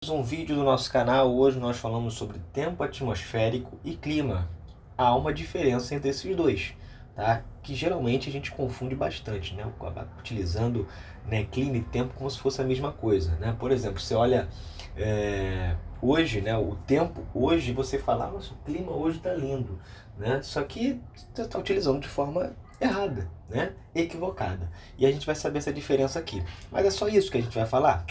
Um vídeo do nosso canal. Hoje nós falamos sobre tempo atmosférico e clima. Há uma diferença entre esses dois, tá? Que geralmente a gente confunde bastante, né? Utilizando, né, clima e tempo como se fosse a mesma coisa, né? Por exemplo, você olha hoje, né? O tempo hoje, você fala, nossa, o clima hoje tá lindo, né? Só que você está utilizando de forma errada, né? Equivocada. E a gente vai saber essa diferença aqui. Mas é só isso que a gente vai falar?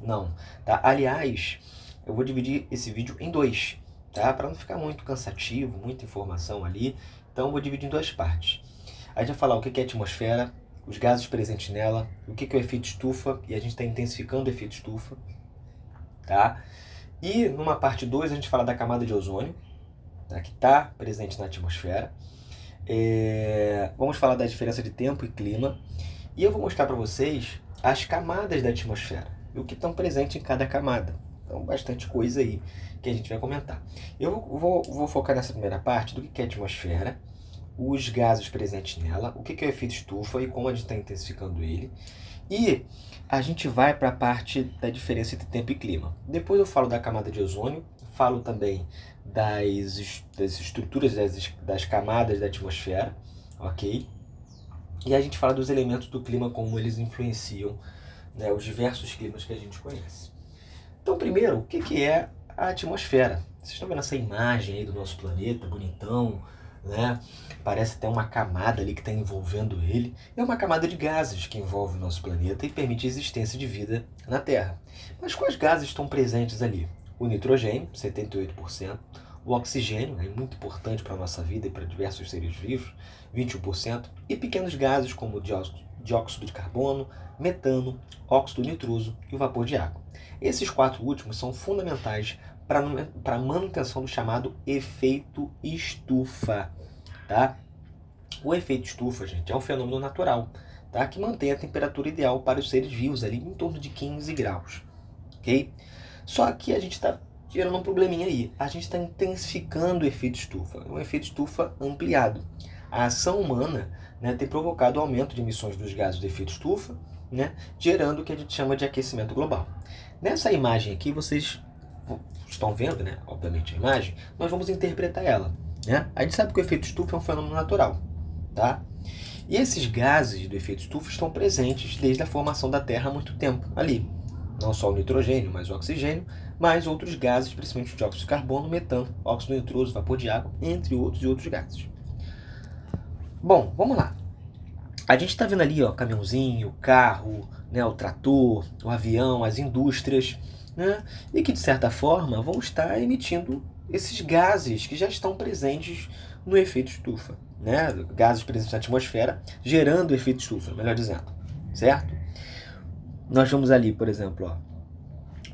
Não, tá? Aliás, eu vou dividir esse vídeo em dois, tá? Para não ficar muito cansativo, muita informação ali. Então, eu vou dividir em duas partes. A gente vai falar o que é a atmosfera, os gases presentes nela, o que é o efeito estufa, e a gente está intensificando o efeito estufa, tá? E numa parte 2 a gente fala da camada de ozônio, tá? Que está presente na atmosfera. Vamos falar da diferença de tempo e clima. E eu vou mostrar para vocês as camadas da atmosfera e o que estão presentes em cada camada. Então, bastante coisa aí que a gente vai comentar. Eu vou focar nessa primeira parte do que é a atmosfera, os gases presentes nela, o que é o efeito estufa e como a gente está intensificando ele. E a gente vai para a parte da diferença entre tempo e clima. Depois eu falo da camada de ozônio, falo também das estruturas das camadas da atmosfera, ok? E a gente fala dos elementos do clima, como eles influenciam, né, os diversos climas que a gente conhece. Então, primeiro, o que é a atmosfera? Vocês estão vendo essa imagem aí do nosso planeta, bonitão, né? Parece até uma camada ali que está envolvendo ele. É uma camada de gases que envolve o nosso planeta e permite a existência de vida na Terra. Mas quais gases estão presentes ali? O nitrogênio, 78%. O oxigênio, é muito importante para a nossa vida e para diversos seres vivos, 21%. E pequenos gases como o dióxido de carbono, metano, óxido nitroso e o vapor de água. Esses quatro últimos são fundamentais para a manutenção do chamado efeito estufa, tá? O efeito estufa, gente, é um fenômeno natural, tá? Que mantém a temperatura ideal para os seres vivos ali em torno de 15 graus, ok? Só que a gente está gerando um probleminha aí. A gente está intensificando o efeito estufa, um efeito estufa ampliado. A ação humana, né, tem provocado o aumento de emissões dos gases do efeito estufa, né, gerando o que a gente chama de aquecimento global. Nessa imagem aqui, vocês estão vendo, né, obviamente a imagem, nós vamos interpretar ela, né? A gente sabe que o efeito estufa é um fenômeno natural, tá? E esses gases do efeito estufa estão presentes desde a formação da Terra há muito tempo, ali. Não só o nitrogênio, mas o oxigênio, mais outros gases, principalmente o dióxido de carbono, metano, óxido nitroso, vapor de água, entre outros e outros gases. Bom, vamos lá. A gente está vendo ali, ó, caminhãozinho, carro, né, o trator, o avião, as indústrias, né, e que de certa forma vão estar emitindo esses gases que já estão presentes no efeito estufa, né, gases presentes na atmosfera, gerando o efeito estufa, melhor dizendo, certo? Nós vamos ali, por exemplo, ó,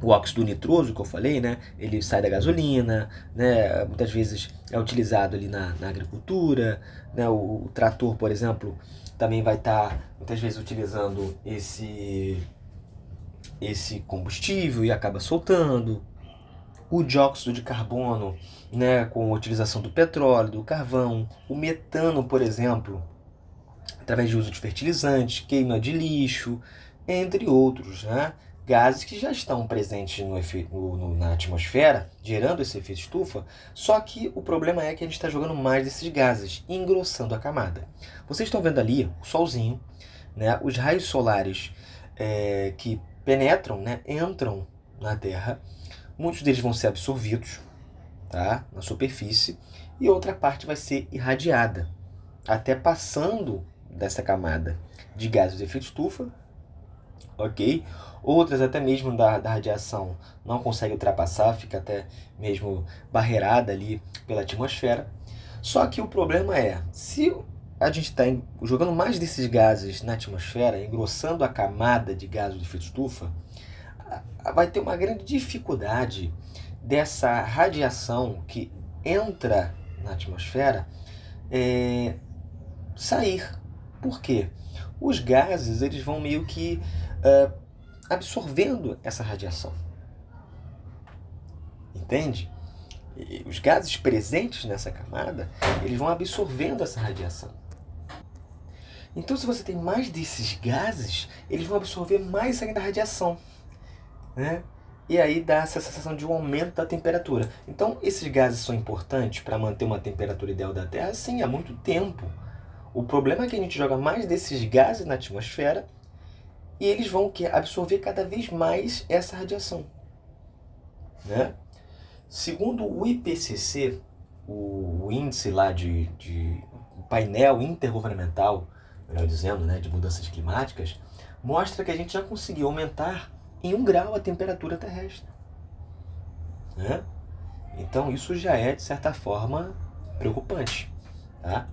o óxido nitroso que eu falei, né, ele sai da gasolina, né, muitas vezes é utilizado ali na agricultura, né, o trator, por exemplo, também vai estar muitas vezes utilizando esse combustível e acaba soltando. O dióxido de carbono, né, com a utilização do petróleo, do carvão. O metano, por exemplo, através de uso de fertilizantes, queima de lixo, entre outros, né? Gases que já estão presentes na atmosfera, gerando esse efeito estufa, só que o problema é que a gente está jogando mais desses gases, engrossando a camada. Vocês estão vendo ali o solzinho, né? Os raios solares que penetram, né? Entram na Terra, muitos deles vão ser absorvidos, tá? Na superfície, e outra parte vai ser irradiada, até passando dessa camada de gases de efeito estufa, ok? Outras até mesmo da radiação não conseguem ultrapassar, fica até mesmo barreirada ali pela atmosfera. Só que o problema é, se a gente está jogando mais desses gases na atmosfera, engrossando a camada de gases de efeito estufa, vai ter uma grande dificuldade dessa radiação que entra na atmosfera sair. Por quê? Os gases eles vão meio que absorvendo essa radiação. Entende? E os gases presentes nessa camada, eles vão absorvendo essa radiação. Então, se você tem mais desses gases, eles vão absorver mais ainda a radiação, né? e aí dá essa sensação de um aumento da temperatura. Então, esses gases são importantes para manter uma temperatura ideal da Terra? Sim, há muito tempo. O problema é que a gente joga mais desses gases na atmosfera e eles vão absorver cada vez mais essa radiação, né? Segundo o IPCC, o índice lá de painel intergovernamental, melhor dizendo, né, de mudanças climáticas, mostra que a gente já conseguiu aumentar em 1 grau a temperatura terrestre, né? Então isso já é, de certa forma, preocupante, tá?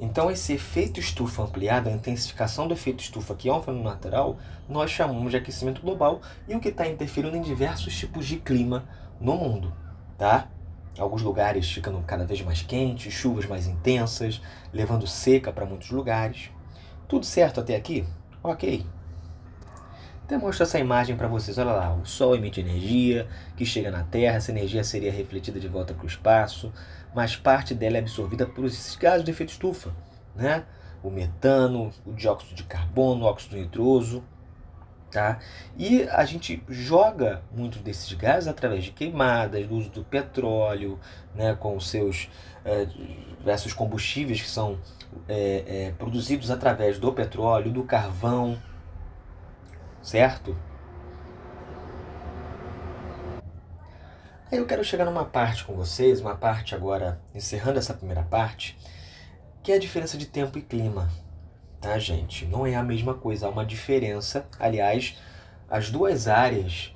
Então esse efeito estufa ampliado, a intensificação do efeito estufa, que é um fenômeno natural, nós chamamos de aquecimento global e o que está interferindo em diversos tipos de clima no mundo, tá? Alguns lugares ficando cada vez mais quentes, chuvas mais intensas, levando seca para muitos lugares. Tudo certo até aqui? Ok. Então eu mostro essa imagem para vocês. Olha lá, o Sol emite energia que chega na Terra, essa energia seria refletida de volta para o espaço, mas parte dela é absorvida por esses gases do efeito estufa, né? O metano, o dióxido de carbono, o óxido nitroso, tá? E a gente joga muitos desses gases através de queimadas, do uso do petróleo, né, com os seus diversos combustíveis que são produzidos através do petróleo, do carvão, certo? Aí eu quero chegar numa parte com vocês, uma parte agora, encerrando essa primeira parte, que é a diferença de tempo e clima, tá, gente? Não é a mesma coisa, há uma diferença. Aliás, as duas áreas,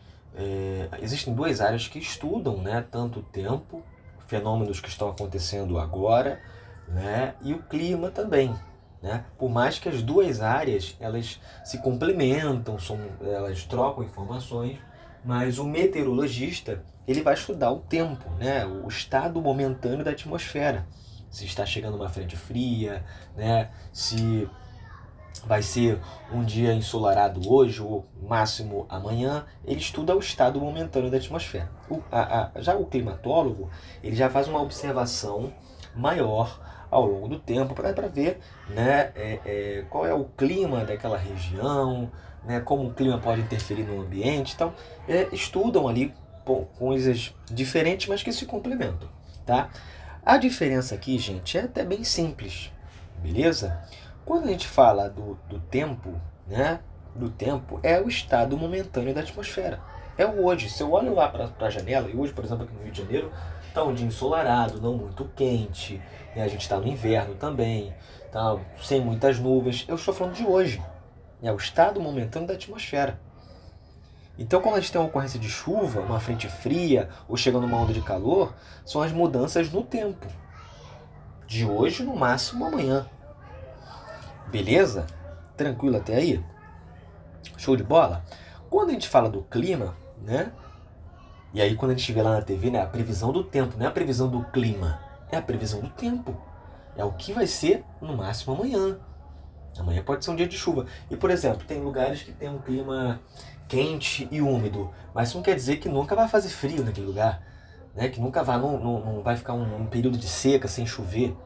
existem duas áreas que estudam, né, tanto o tempo, fenômenos que estão acontecendo agora, né, e o clima também, né? Por mais que as duas áreas elas se complementam, elas trocam informações, mas o meteorologista ele vai estudar o tempo, né, o estado momentâneo da atmosfera, se está chegando uma frente fria, né, se vai ser um dia ensolarado hoje ou máximo amanhã, ele estuda o estado momentâneo da atmosfera. Já o climatólogo, ele já faz uma observação maior ao longo do tempo para ver, né, qual é o clima daquela região, né, como o clima pode interferir no ambiente. Então, estudam ali coisas diferentes, mas que se complementam, tá? A diferença aqui, gente, é até bem simples, beleza? Quando a gente fala do tempo, né, do tempo, é o estado momentâneo da atmosfera. É o hoje. Se eu olho lá para a janela, e hoje, por exemplo, aqui no Rio de Janeiro, está um dia ensolarado, não muito quente, né, a gente está no inverno também, tá, sem muitas nuvens. Eu estou falando de hoje. É o estado momentâneo da atmosfera. Então, quando a gente tem uma ocorrência de chuva, uma frente fria ou chegando uma onda de calor, são as mudanças no tempo. De hoje, no máximo, amanhã. Beleza? Tranquilo até aí? Show de bola? Quando a gente fala do clima, né? E aí quando a gente vê lá na TV, né, a previsão do tempo, não é a previsão do clima, é a previsão do tempo. É o que vai ser no máximo amanhã. Amanhã pode ser um dia de chuva. E, por exemplo, tem lugares que tem um clima quente e úmido, mas isso não quer dizer que nunca vai fazer frio naquele lugar, né? Que nunca vai, não vai ficar um período de seca sem chover.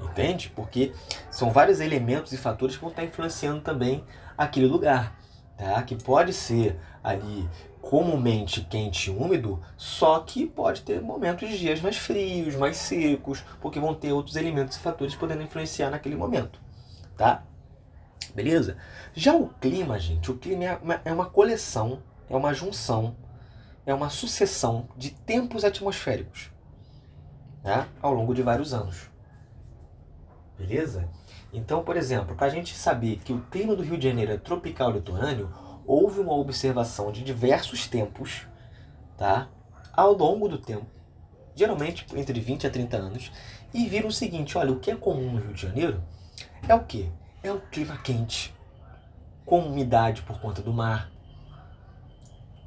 Entende? Porque são vários elementos e fatores que vão estar influenciando também aquele lugar, tá? Que pode ser ali comumente quente e úmido, só que pode ter momentos de dias mais frios, mais secos, porque vão ter outros elementos e fatores podendo influenciar naquele momento, tá? Beleza? Já o clima, gente, o clima é uma coleção, é uma junção, é uma sucessão de tempos atmosféricos, tá? Ao longo de vários anos. Beleza? Então, por exemplo, para a gente saber que o clima do Rio de Janeiro é tropical litorâneo, houve uma observação de diversos tempos, tá? Ao longo do tempo, geralmente entre 20 a 30 anos, e viram o seguinte: olha, o que é comum no Rio de Janeiro é o quê? É o clima quente, com umidade por conta do mar,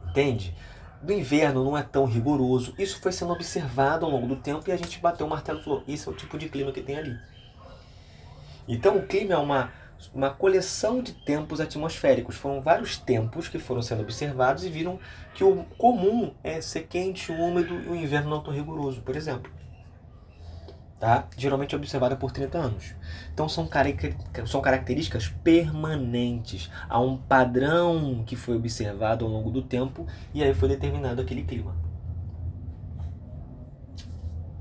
entende? Do inverno não é tão rigoroso. Isso foi sendo observado ao longo do tempo e a gente bateu o martelo e falou: esse é o tipo de clima que tem ali. Então o clima é uma coleção de tempos atmosféricos. Foram vários tempos que foram sendo observados e viram que o comum é ser quente, úmido e o inverno não tão rigoroso, por exemplo. tá? Geralmente é observada por 30 anos. Então são características permanentes. Há um padrão que foi observado ao longo do tempo e aí foi determinado aquele clima.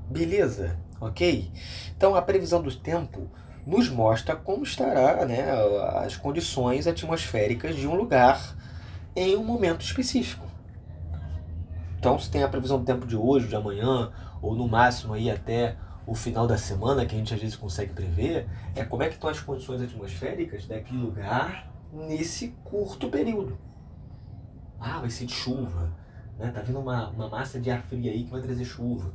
Beleza? Ok? Então a previsão do tempo nos mostra como estará, né, as condições atmosféricas de um lugar em um momento específico. Então, se tem a previsão do tempo de hoje, de amanhã, ou no máximo aí até o final da semana, que a gente às vezes consegue prever, é como é que estão as condições atmosféricas daquele lugar nesse curto período. Ah, vai ser de chuva, né? Tá vindo uma massa de ar frio aí que vai trazer chuva,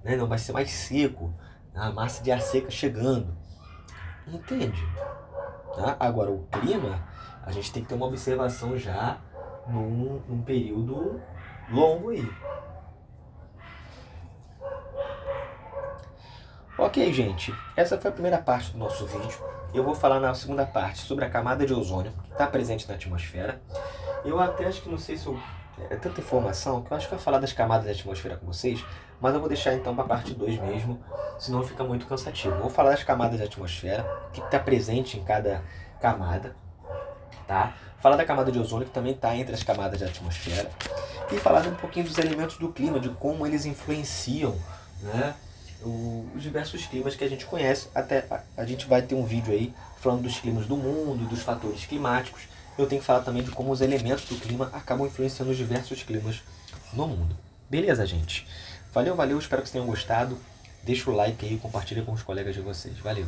né? Não, vai ser mais seco, a massa de ar seca chegando. Entende? Tá? Agora, o clima, a gente tem que ter uma observação já num período longo aí. Ok, gente, essa foi a primeira parte do nosso vídeo. Eu vou falar na segunda parte sobre a camada de ozônio que está presente na atmosfera. Eu até acho que não sei se eu... É tanta informação que eu acho que eu vou falar das camadas da atmosfera com vocês, mas eu vou deixar então para a parte 2 mesmo, senão fica muito cansativo. Eu vou falar das camadas da atmosfera, o que está presente em cada camada, tá? Falar da camada de ozônio, que também está entre as camadas da atmosfera, e falar um pouquinho dos elementos do clima, de como eles influenciam, né, os diversos climas que a gente conhece. Até a gente vai ter um vídeo aí falando dos climas do mundo, dos fatores climáticos. Eu tenho que falar também de como os elementos do clima acabam influenciando os diversos climas no mundo. Beleza, gente? Valeu, espero que vocês tenham gostado. Deixa o like aí, compartilha com os colegas de vocês. Valeu!